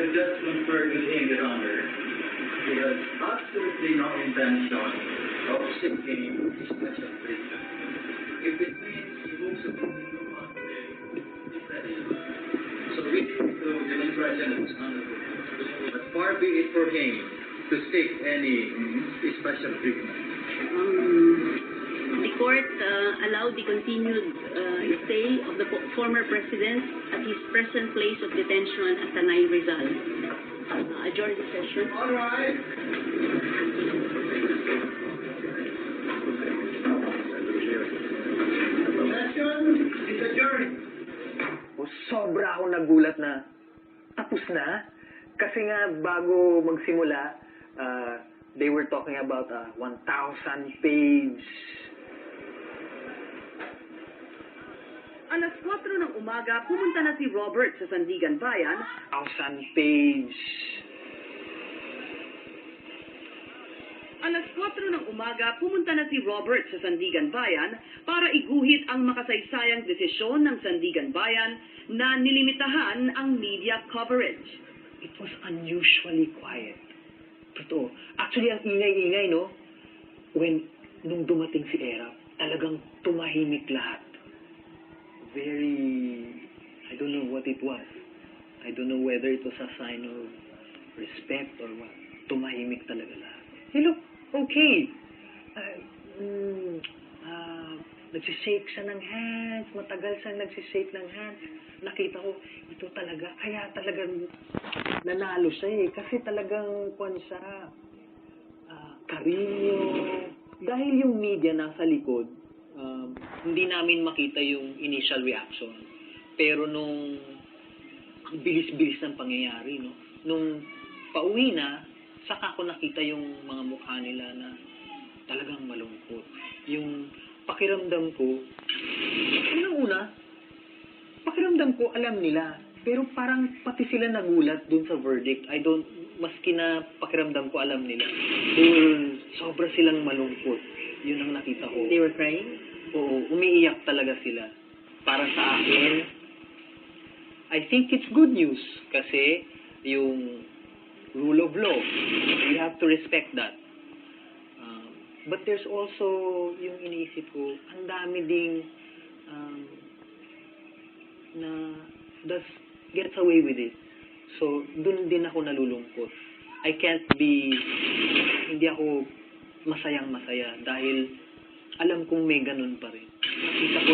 will just confer with him, Your Honor. He has absolutely no intention of seeking special treatment. If it means most of the people on today, he's ready. So we need to demonstration of his honor. But far be it for him to seek any special treatment. The court allowed the continued stay of the former president at his present place of detention at Tanay, Rizal. Adjourn the session. All right. Session is adjourned. Sobra ako nagulat na tapos na. Kasi nga, bago magsimula, they were talking about 1,000-page. Alas 4 ng umaga, pumunta na si Robert sa Sandigan Bayan. 1,000-page. Alas 4 ng umaga, pumunta na si Robert sa Sandigan Bayan para iguhit ang makasaysayang desisyon ng Sandigan Bayan na nilimitahan ang media coverage. It was unusually quiet. Totoo. Actually, ang ingay-ingay, no? Nung dumating si Era, talagang tumahimik lahat. I don't know what it was. I don't know whether it was a sign of respect or what. Tumahimik talaga lahat. Hey, look, okay. Nagsishake siya ng hands. Matagal siya nagsishake ng hands. Nakita ko, ito talaga. Kaya talagang nanalo siya eh. Kasi talagang kwan siya. Karinyo. Dahil yung media nasa likod, hindi namin makita yung initial reaction. Pero nung ang bilis-bilis ng pangyayari, no? Nung pauwi na, saka ko nakita yung mga mukha nila na talagang malungkot. Yung pakiramdam ko, unang-una, pakiramdam ko alam nila. Pero parang pati sila nagulat dun sa verdict. Maski na pakiramdam ko alam nila. Sobra silang malungkot. Yun ang nakita ko. They were crying? Oo, umiiyak talaga sila. Para sa akin, I think it's good news. Kasi yung rule of law, we have to respect that. But there's also yung iniisip ko, ang dami ding na gets away with it. So, dun din ako nalulungkot. Hindi ako masayang-masaya dahil alam kong may ganun pa rin. Nakita ko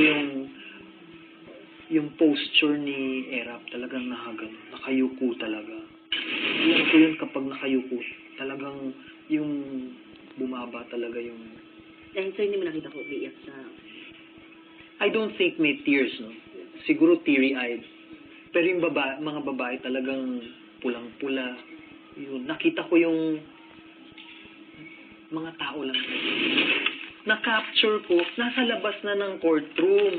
yung posture ni Erap, talagang nakayuko talaga. Alam ko yun kapag nakayuko, talagang yung bumaba talaga yung... Dahil so hindi mo nakita ko umiiyak sa... I don't think may tears, no? Siguro teary-eyed. Pero yung mga babae talagang pulang-pula. Yun, nakita ko yung mga tao lang. Na-capture ko, nasa labas na ng courtroom.